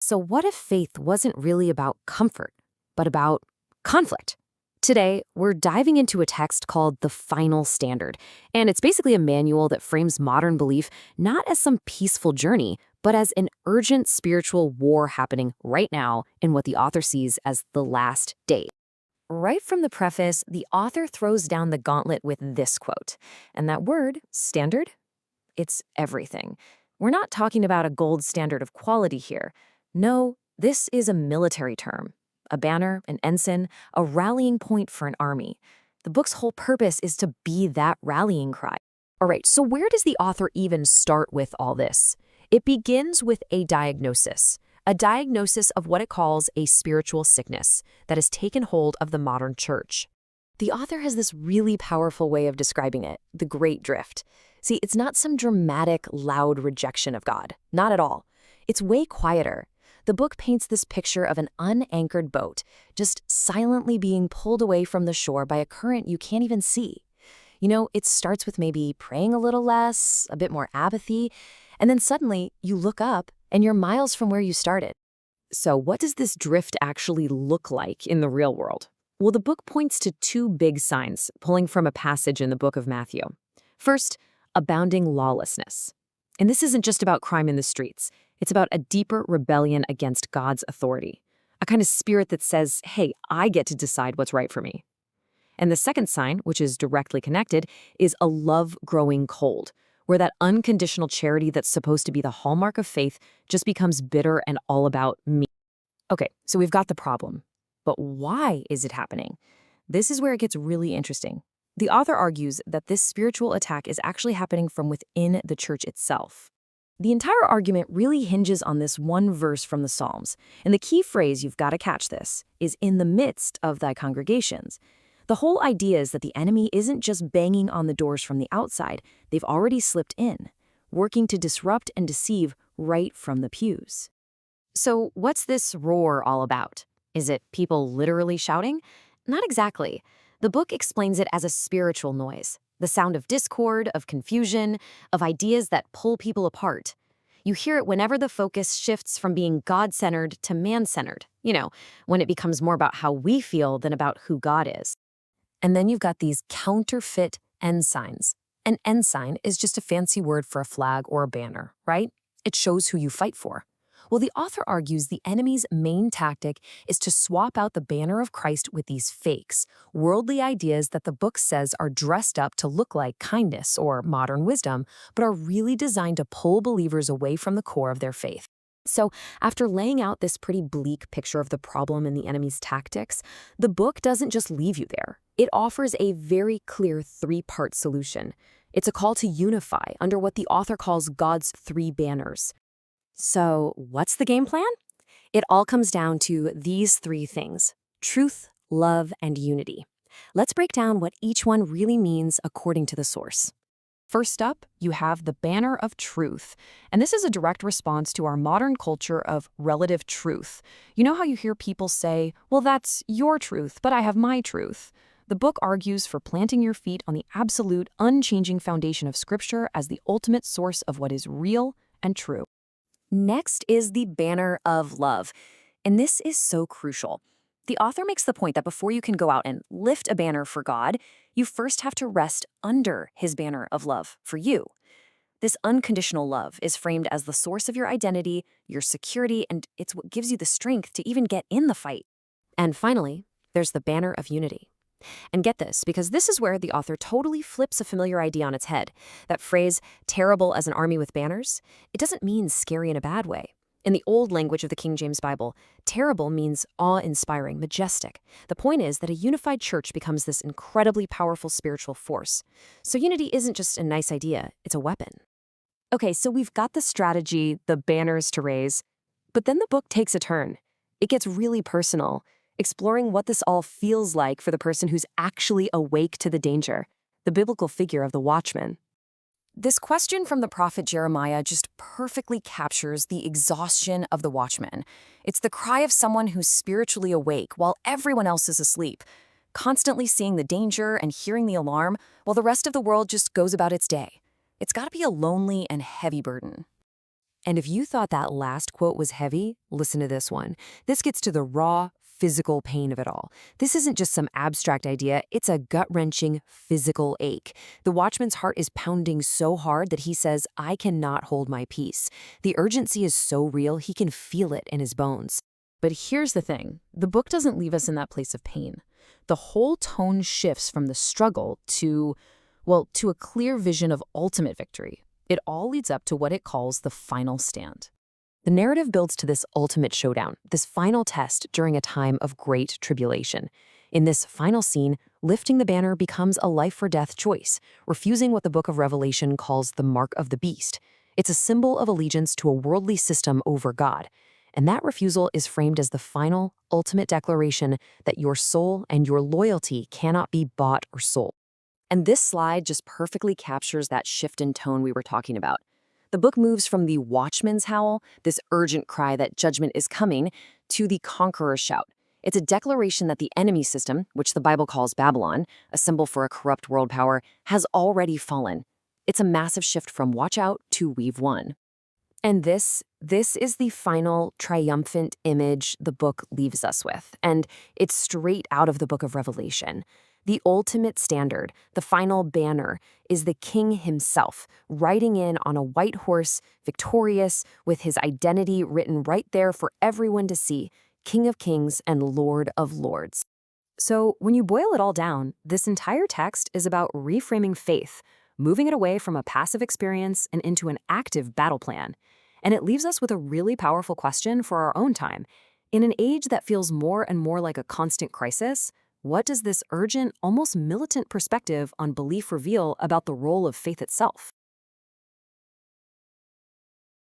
So, what if faith wasn't really about comfort, but about conflict? Today, we're diving into a text called The Final Standard, and it's basically a manual that frames modern belief not as some peaceful journey, but as an urgent spiritual war happening right now in what the author sees as the last day. Right from the preface, the author throws down the gauntlet with this quote, and that word, standard, it's everything. We're not talking about a gold standard of quality here. No, this is a military term, a banner, an ensign, a rallying point for an army. The book's whole purpose is to be that rallying cry. All right, so where does the author even start with all this? It begins with a diagnosis of what it calls a spiritual sickness that has taken hold of the modern church. The author has this really powerful way of describing it, the Great Drift. See, it's not some dramatic, loud rejection of God. Not at all. It's way quieter. The book paints this picture of an unanchored boat, just silently being pulled away from the shore by a current you can't even see. It starts with maybe praying a little less, a bit more apathy, and then suddenly you look up and you're miles from where you started. So what does this drift actually look like in the real world? Well, the book points to two big signs, pulling from a passage in the book of Matthew. First, abounding lawlessness. And this isn't just about crime in the streets. It's about a deeper rebellion against God's authority, a kind of spirit that says, hey, I get to decide what's right for me. And the second sign, which is directly connected, is a love growing cold, where that unconditional charity that's supposed to be the hallmark of faith just becomes bitter and all about me. Okay, so we've got the problem. But why is it happening? This is where it gets really interesting. The author argues that this spiritual attack is actually happening from within the church itself. The entire argument really hinges on this one verse from the Psalms, and the key phrase, you've got to catch this, is in the midst of thy congregations. The whole idea is that the enemy isn't just banging on the doors from the outside, they've already slipped in, working to disrupt and deceive right from the pews. So what's this roar all about? Is it people literally shouting? Not exactly. The book explains it as a spiritual noise, the sound of discord, of confusion, of ideas that pull people apart. You hear it whenever the focus shifts from being God-centered to man-centered, when it becomes more about how we feel than about who God is. And then you've got these counterfeit ensigns. An ensign is just a fancy word for a flag or a banner, right? It shows who you fight for. Well, the author argues the enemy's main tactic is to swap out the banner of Christ with these fakes, worldly ideas that the book says are dressed up to look like kindness or modern wisdom, but are really designed to pull believers away from the core of their faith. So, after laying out this pretty bleak picture of the problem and the enemy's tactics, the book doesn't just leave you there. It offers a very clear three-part solution. It's a call to unify under what the author calls God's three banners. So, what's the game plan? It all comes down to these three things: truth, love, and unity. Let's break down what each one really means according to the source. First up, you have the banner of truth. And this is a direct response to our modern culture of relative truth. You know how you hear people say, well, that's your truth, but I have my truth. The book argues for planting your feet on the absolute, unchanging foundation of Scripture as the ultimate source of what is real and true. Next is the banner of love. And this is so crucial. The author makes the point that before you can go out and lift a banner for God, you first have to rest under his banner of love for you. This unconditional love is framed as the source of your identity, your security, and it's what gives you the strength to even get in the fight. And finally, there's the banner of unity. And get this, because this is where the author totally flips a familiar idea on its head. That phrase, terrible as an army with banners, it doesn't mean scary in a bad way. In the old language of the King James Bible, terrible means awe-inspiring, majestic. The point is that a unified church becomes this incredibly powerful spiritual force. So unity isn't just a nice idea, it's a weapon. Okay, so we've got the strategy, the banners to raise, but then the book takes a turn. It gets really personal, exploring what this all feels like for the person who's actually awake to the danger, the biblical figure of the watchman. This question from the prophet Jeremiah just perfectly captures the exhaustion of the watchman. It's the cry of someone who's spiritually awake while everyone else is asleep, constantly seeing the danger and hearing the alarm while the rest of the world just goes about its day. It's got to be a lonely and heavy burden. And if you thought that last quote was heavy, listen to this one. This gets to the raw, physical pain of it all. This isn't just some abstract idea, it's a gut-wrenching physical ache. The watchman's heart is pounding so hard that he says, I cannot hold my peace. The urgency is so real, he can feel it in his bones. But here's the thing. The book doesn't leave us in that place of pain. The whole tone shifts from the struggle to a clear vision of ultimate victory. It all leads up to what it calls the final stand. The narrative builds to this ultimate showdown, this final test during a time of great tribulation. In this final scene, lifting the banner becomes a life-or-death choice, refusing what the book of Revelation calls the mark of the beast. It's a symbol of allegiance to a worldly system over God. And that refusal is framed as the final, ultimate declaration that your soul and your loyalty cannot be bought or sold. And this slide just perfectly captures that shift in tone we were talking about. The book moves from the watchman's howl, this urgent cry that judgment is coming, to the conqueror's shout. It's a declaration that the enemy system, which the Bible calls Babylon, a symbol for a corrupt world power, has already fallen. It's a massive shift from watch out to we've won. And this is the final triumphant image the book leaves us with, and it's straight out of the book of Revelation. The ultimate standard, the final banner, is the king himself, riding in on a white horse, victorious, with his identity written right there for everyone to see, King of Kings and Lord of Lords. So when you boil it all down, this entire text is about reframing faith, moving it away from a passive experience and into an active battle plan. And it leaves us with a really powerful question for our own time. In an age that feels more and more like a constant crisis, what does this urgent, almost militant perspective on belief reveal about the role of faith itself?